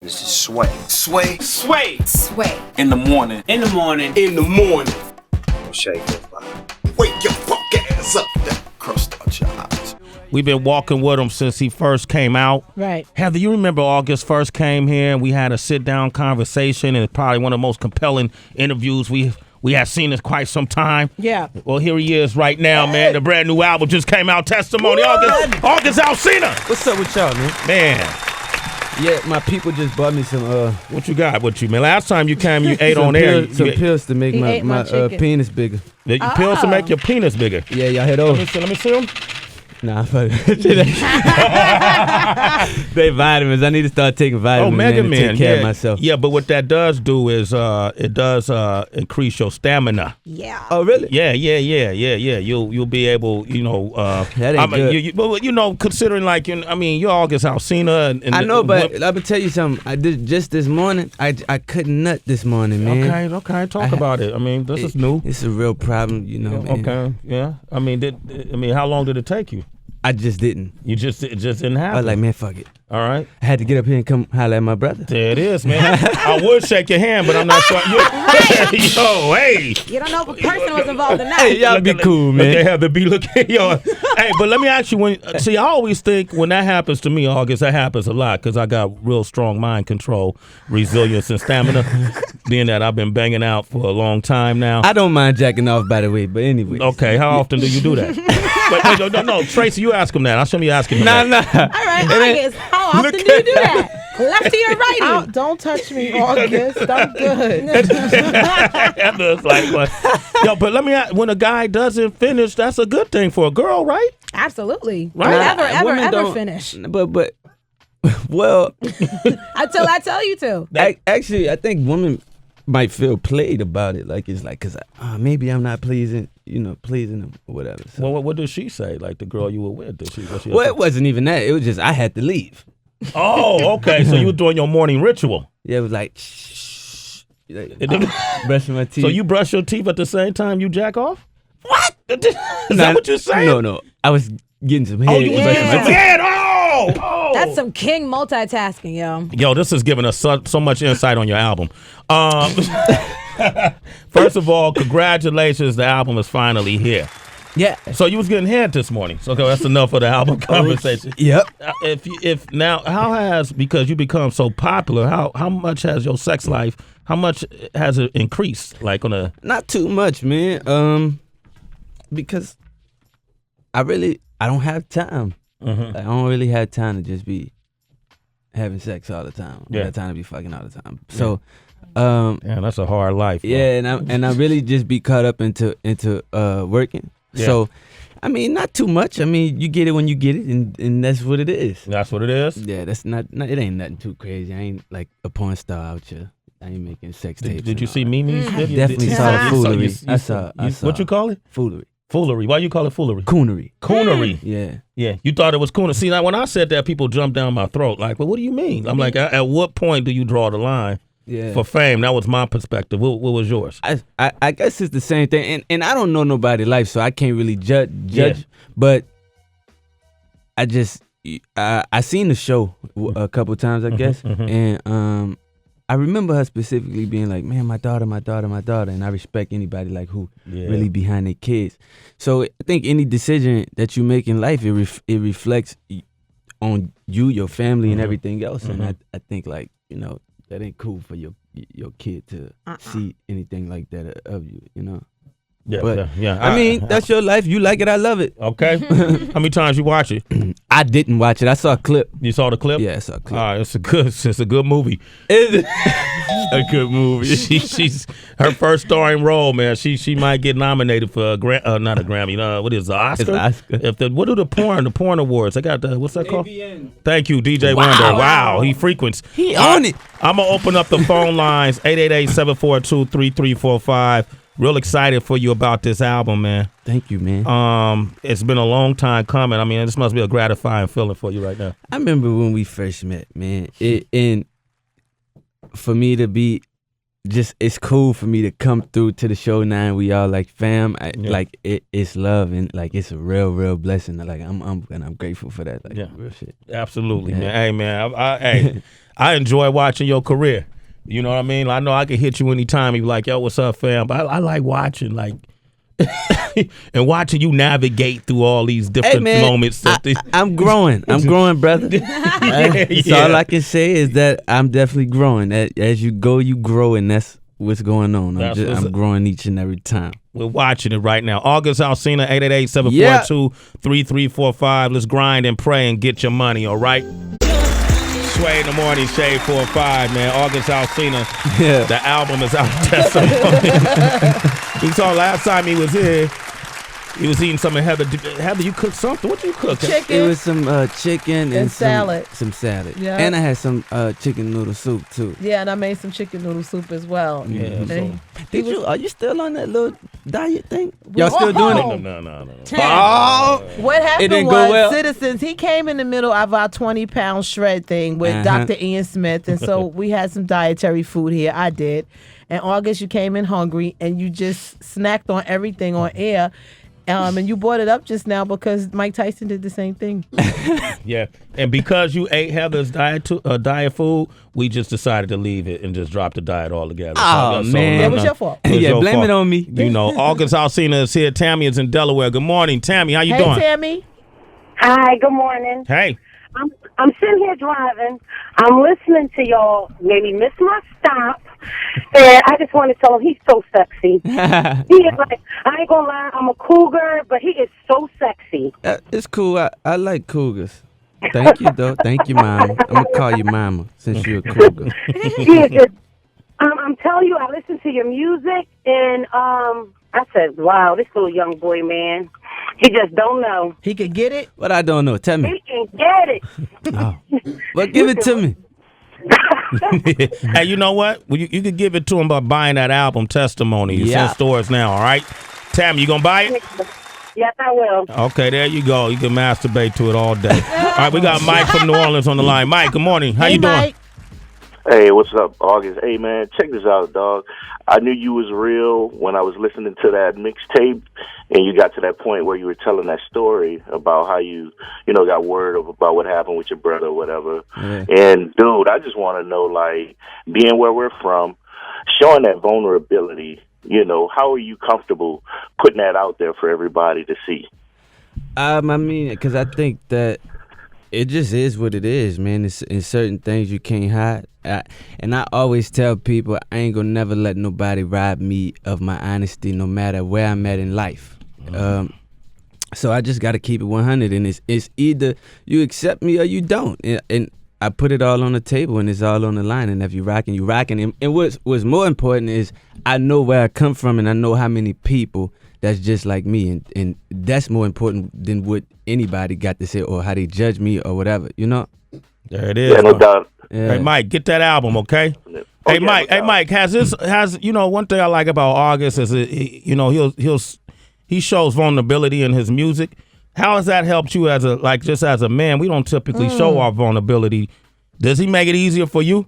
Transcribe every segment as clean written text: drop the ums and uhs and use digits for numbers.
This is Sway. Sway. Sway. Sway. In the morning. In the morning. In the morning. Shake it, body. Wake your fuck ass up. That crust out your eyes. We've been walking with him since he first came out. Right. Heather, you remember August first came here and we had a sit-down conversation, and it's probably one of the most compelling interviews we have seen in quite some time. Yeah. Well, here he is right now, man. The brand new album just came out. Testimony. August Alsina. What's up with y'all, man? Man. Yeah, my people just bought me some What you got with you, man? Last time you came, you ate on air. some pills to make He my chicken. penis bigger. Pills to make your penis bigger. Yeah, y'all head over. Let me see them. Nah, fuck it. They vitamins. I need to start taking vitamins. Oh, Mega man, to Man. take care of myself. Yeah, but what that does do is it does increase your stamina. Yeah. Oh, really? Yeah. You'll be able, That ain't good. But considering you're August Alsina. And I know, but let me tell you something. I did just this morning. I couldn't nut this morning, man. Okay. Talk about it. I mean, this is new. It's a real problem, man. Okay. Yeah. I mean, how long did it take you? I just didn't. You it just didn't happen. I was like, man, fuck it. All right. I had to get up here and come holler at my brother. There it is, man. I would shake your hand, but I'm not sure. Yo, hey. You don't know what person was involved in that. Hey, y'all be cool, man. They have to be looking. Hey, but let me ask you. I always think when that happens to me, August, that happens a lot because I got real strong mind control, resilience, and stamina. Being that I've been banging out for a long time now. I don't mind jacking off, by the way, but anyway. Okay, how often do you do that? Wait, no, Tracy, you ask him that. I'll show you asking him that. Nah. All right, August, how often do you do that? Lefty or righty? Don't touch me, August. I'm good. It's like, but let me ask, when a guy doesn't finish, that's a good thing for a girl, right? Absolutely. Right. Ever finish. But well, Until I tell you to. actually, I think women might feel played about it. Like it's like, cause maybe I'm not pleasing them or whatever. So. Well, what did she say? Like the girl you were with? Did she? Well, it wasn't even that. It was just I had to leave. Oh, okay. So you were doing your morning ritual. Yeah, it was like, shh. Brushing my teeth. So you brush your teeth at the same time you jack off? What? Is that what you're saying? No. I was getting some head. Oh, you was getting some head. Oh. That's some king multitasking, yo. Yo, this is giving us so much insight on your album. First of all, congratulations. The album is finally here. Yeah. So you was getting head this morning. So okay, that's enough for the album conversation. Yep. If now, because you become so popular, how much has your sex life, how much has it increased? Like Not too much, man. Because I don't have time. Mm-hmm. I don't really have time to just be having sex all the time. I Yeah. got time to be fucking all the time. So, yeah, that's a hard life. Bro. yeah, and I really just be caught up into working. Yeah. So, I mean, not too much. I mean, you get it when you get it, and that's what it is. That's what it is. Yeah, that's not. It ain't nothing too crazy. I ain't like a porn star out here. I ain't making sex tapes. Did you see Mimi's video? Definitely saw the foolery. I saw. What you call it? Foolery. Foolery. Why you call it foolery? Coonery. Coonery. Yeah. Yeah. You thought it was coonery. See, now when I said that, people jumped down my throat. Like, well, what do you mean? I'm like, at what point do you draw the line for fame? That was my perspective. What was yours? I guess it's the same thing. And I don't know nobody's life, so I can't really judge. Yeah. But I seen the show a couple times, I guess. And I remember her specifically being like, man, my daughter. And I respect anybody like who really behind their kids. So I think any decision that you make in life, it reflects on you, your family, and everything else. And I think like, that ain't cool for your kid to see anything like that of you, Yeah. But, yeah. I mean, that's your life. You like it, I love it. Okay. How many times you watch it? I didn't watch it. I saw a clip. You saw the clip? Yeah, I saw a clip. It's a good movie. Is it? A good movie. She's her first starring role, man. She might get nominated for not a Grammy. What is the Oscar? It's Oscar. What are the porn awards? I got what's that called? ABN. Thank you, DJ Wonder. Wow, he frequents. He on it. I'm gonna open up the phone lines 888-742-3345. Real excited for you about this album, man. Thank you, man. It's been a long time coming. I mean, this must be a gratifying feeling for you right now. I remember when we first met, man. And for me to be just it's cool for me to come through to the show now, and we all like fam. Like it's love, and like it's a real blessing. Like I'm grateful for that. Like real shit. Absolutely, man. Hey, man, I enjoy watching your career. You know what I mean? I know I can hit you anytime. You be like, yo, what's up, fam? But I like watching, like, and watching you navigate through all these different moments. I'm growing. I'm growing, brother. So all I can say is that I'm definitely growing. As you go, you grow, and that's what's going on. I'm growing each and every time. We're watching it right now. August Alsina, 888-742-3345. Let's grind and pray and get your money, all right? Sway in the morning, Shade 4-5, man. August Alsina. Yeah. The album is out. Testimony. We saw last time he was here. He was eating something. Heather, you cooked something. What you cook? Chicken. It was some chicken and salad. Some salad. Yeah. And I had some chicken noodle soup too. Yeah, and I made some chicken noodle soup as well. Yeah. Are you still on that little diet thing? Y'all still doing it? No. What happened It didn't was go well? Citizens, he came in the middle of our 20-pound shred thing with Dr. Ian Smith, and so we had some dietary food here. I did. And August, you came in hungry, and you just snacked on everything on air. And you brought it up just now because Mike Tyson did the same thing. Yeah, and because you ate Heather's diet food, we just decided to leave it and just drop the diet altogether. Oh, man. It was your fault. Blame it on me. You know, August Alsina is here. Tammy is in Delaware. Good morning, Tammy. How you doing? Hey, Tammy. Hi, good morning. Hey. I'm sitting here driving. I'm listening to y'all. Maybe miss my stop. And I just want to tell him he's so sexy. He is like, I ain't gonna lie, I'm a cougar, but he is so sexy. It's cool. I like cougars. Thank you, though. Thank you, Mama. I'm gonna call you Mama since you're a cougar. He is just, I'm telling you, I listen to your music, and I said, wow, this little young boy, man, he just don't know. He could get it? But I don't know. Tell me. He can get it. Oh. Well, give it to me. Hey, you know what? Well, you could give it to him by buying that album, Testimony. It's in stores now, all right? Tammy, you gonna buy it? Yes, I will. Okay, there you go. You can masturbate to it all day. All right, we got Mike from New Orleans on the line. Mike, good morning. How you doing? Mike. Hey, what's up, August? Hey, man, check this out, dog. I knew you was real when I was listening to that mixtape, and you got to that point where you were telling that story about how you got word about what happened with your brother or whatever. Yeah. And, dude, I just want to know, like, being where we're from, showing that vulnerability, how are you comfortable putting that out there for everybody to see? I mean, because I think that it just is what it is, man. It's in certain things you can't hide. And I always tell people I ain't gonna never let nobody rob me of my honesty, no matter where I'm at in life. So I just gotta keep it 100, and it's either you accept me or you don't. And I put it all on the table, and it's all on the line. And if you rocking, you rocking. And what's more important is I know where I come from, and I know how many people that's just like me, and that's more important than what anybody got to say or how they judge me or whatever, There it is. Yeah, no doubt. Yeah. Hey, Mike, get that album, okay? Hey, Mike. Hey, Mike. Has one thing I like about August is he shows vulnerability in his music. How has that helped you as a man? We don't typically show our vulnerability. Does he make it easier for you?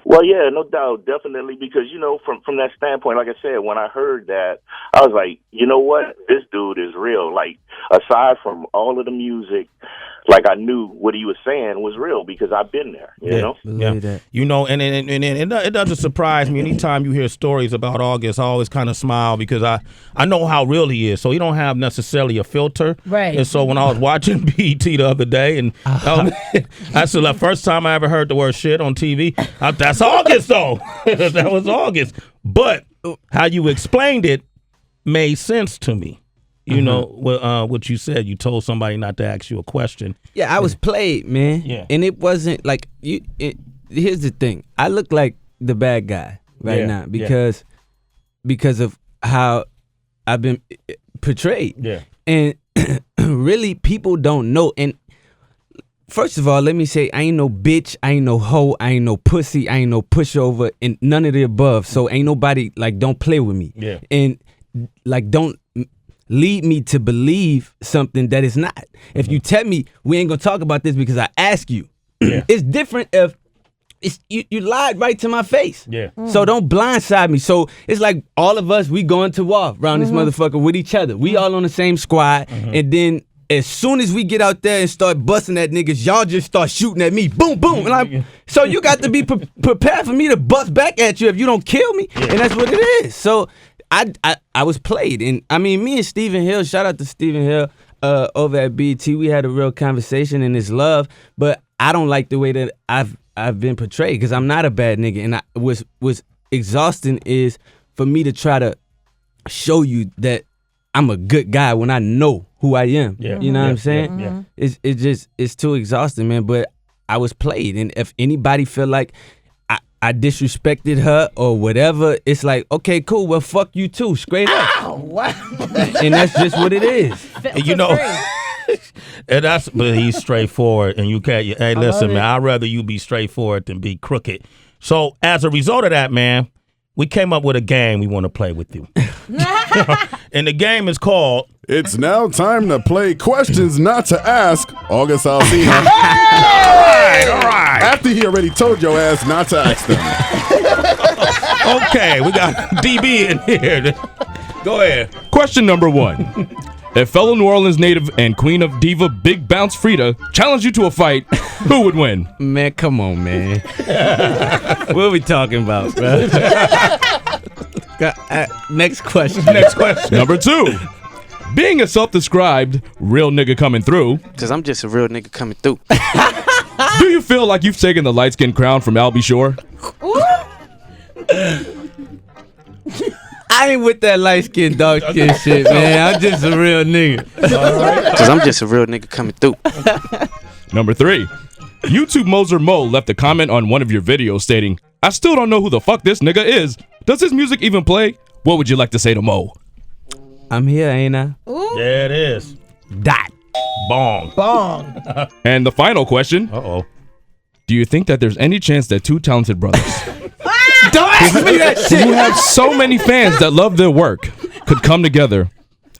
Well, yeah, no doubt, definitely, because, from that standpoint, like I said, when I heard that, I was like, you know what? This dude is real. Like, aside from all of the music, like, I knew what he was saying was real because I've been there, you know? Yeah. That. And it doesn't surprise me. Anytime you hear stories about August, I always kind of smile because I know how real he is. So he don't have necessarily a filter. Right. And so when I was watching BET the other day, and that's the first time I ever heard the word shit on TV. That's August, though. That was August. But how you explained it made sense to me. You know what you said. You told somebody not to ask you a question. Yeah, I was played, man. Yeah. And it wasn't like here's the thing. I look like the bad guy now because of how I've been portrayed. Yeah. And really, people don't know. And first of all, let me say, I ain't no bitch, I ain't no hoe, I ain't no pussy, I ain't no pushover, and none of the above. So ain't nobody don't play with me. Yeah. And don't lead me to believe something that is not. If you tell me we ain't gonna talk about this because I ask you, it's different if you lied right to my face. Yeah. So don't blindside me. So it's like all of us, we going to war around this motherfucker with each other. We all on the same squad. And then as soon as we get out there and start busting at niggas, y'all just start shooting at me. Boom, boom. And so you got to be prepared for me to bust back at you if you don't kill me. And that's what it is. So I was played. And I mean, me and Stephen Hill, shout out to Stephen Hill over at BT. We had a real conversation and it's love. But I don't like the way that I've been portrayed because I'm not a bad nigga. And what's exhausting is for me to try to show you that I'm a good guy when I know who I am. Yeah. You know what I'm saying? It's too exhausting, man. But I was played. And if anybody feel like I disrespected her or whatever, it's like, okay, cool, well, fuck you too, straight up. Oh, wow. And that's just what it is. You know, and but he's straightforward, and you can't. Hey, listen, man, I'd rather you be straightforward than be crooked. So as a result of that, man, we came up with a game we want to play with you. And the game is called It's now time to play Questions Not to Ask, August Alsina. All right. After he already told your ass not to ask them. Okay, we got DB in here. Go ahead. Question number 1. If fellow New Orleans native and queen of diva Big Bounce Frida challenged you to a fight, who would win? Man, come on, man. What are we talking about, bro? Next question. Next question. Number 2. Being a self-described real nigga coming through, Because I'm just a real nigga coming through. do you feel like you've taken the light-skinned crown from Alba Shore? I ain't with that light skin, dark skin shit, man. I'm just a real nigga. Because I'm just a real nigga coming through. Number 3. YouTube Moser Mo left a comment on one of your videos stating, I still don't know who the fuck this nigga is. Does his music even play? What would you like to say to Mo? I'm here, ain't I? Yeah, it is. Dot. Bong. Bong. And the final question. Uh-oh. Do you think that there's any chance that two talented brothers Don't ask me that shit. who have so many fans that love their work could come together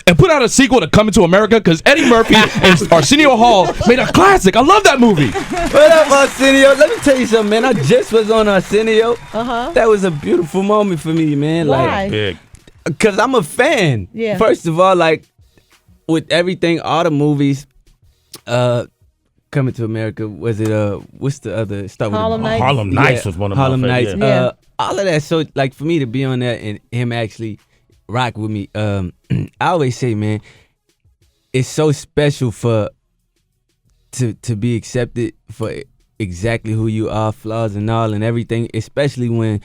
and put out a sequel to Coming to America? Because Eddie Murphy and Arsenio Hall made a classic. I love that movie. What up, Arsenio? Let me tell you something, man. I just was on Arsenio. That was a beautiful moment for me, man. Why? Big. Because I'm a fan. Yeah. First of all, like, with everything, all the movies, Coming to America, was it, what's the other? Start with Harlem Nights? Harlem Nights was one of Harlem my Nights. favorites. Yeah. All of that. So, like, for me to be on that and him actually rock with me, I always say, man, it's so special to be accepted for exactly who you are, flaws and all and everything, especially when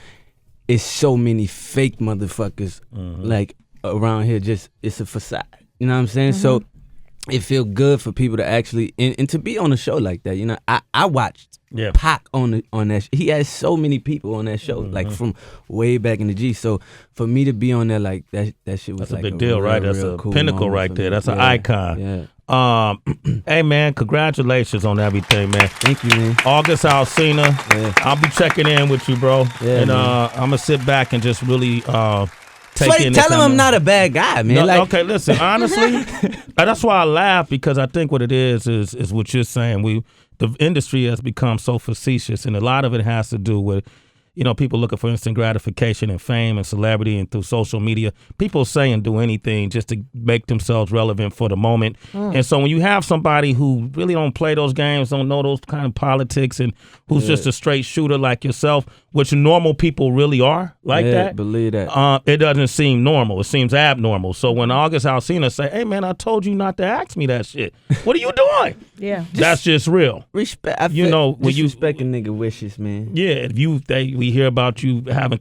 it's so many fake motherfuckers like around here. Just it's a facade. You know what I'm saying? So it feel good for people to actually and to be on a show like that. You know, I watched Pac on that. He has so many people on that show, like from way back in the G. So for me to be on there like that shit was That's like a big deal, right? That's a cool pinnacle moment right for there. me. That's an Yeah, icon. Yeah. Hey, man, congratulations on everything, man. Thank you, man. August Alsina. Yeah. I'll be checking in with you, bro. Yeah, and man. I'm going to sit back and just really take Sway, in tell this him time. I'm not a bad guy, man. No, like, okay, listen, honestly, that's why I laugh, because I think what it is what you're saying. The industry has become so facetious, and a lot of it has to do with, you know, people looking for instant gratification and fame and celebrity, and through social media, people say and do anything just to make themselves relevant for the moment. And so when you have somebody who really don't play those games, don't know those kind of politics, and who's just a straight shooter like yourself, which normal people really are like that, believe that. it doesn't seem normal. It seems abnormal. So when August Alsina say, "Hey man, I told you not to ask me that shit. What are you doing?" Yeah. That's just real. Respect. You know, when you respect a nigga wishes, man. Yeah, if we hear about you having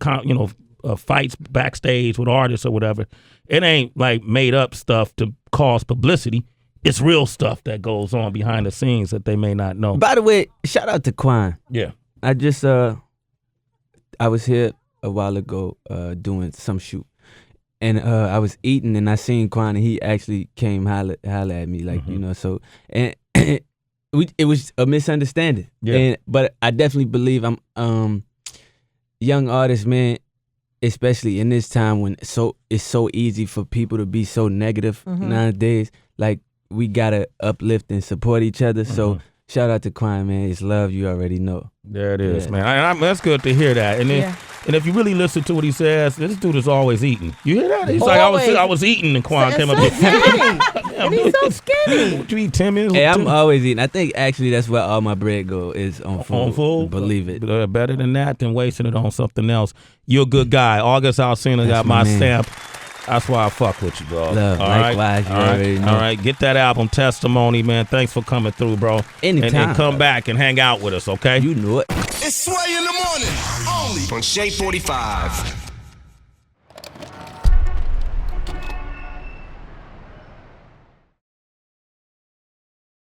fights backstage with artists or whatever, it ain't like made up stuff to cause publicity. It's real stuff that goes on behind the scenes that they may not know. By the way, shout out to Quan. Yeah. I just I was here a while ago doing some shoot, and I was eating and I seen Quan, and he actually came holla at me, like, you know. So and it was a misunderstanding. Yeah. But I definitely believe I'm young artists, man, especially in this time when it's so easy for people to be so negative nowadays. Like, we gotta uplift and support each other. So Shout out to Quan, man. It's love. You already know. There it is, Yeah. man. That's good to hear that. And then, and if you really listen to what he says, this dude is always eating. You hear that? He's like, I was eating, and Quan came up. And he's so skinny. What you eat 10 minutes? Hey, I'm always eating. I think actually that's where all my bread go is on food. On food? Believe it. Better than that than wasting it on something else. You're a good guy. August Alsina got my my man. stamp. That's why I fuck with you, bro. Love, All likewise, you already know. All right, get that album Testimony, man. Thanks for coming through, bro. Anytime. And come back and hang out with us, okay? You know it. It's Sway in the morning, only on Shade 45.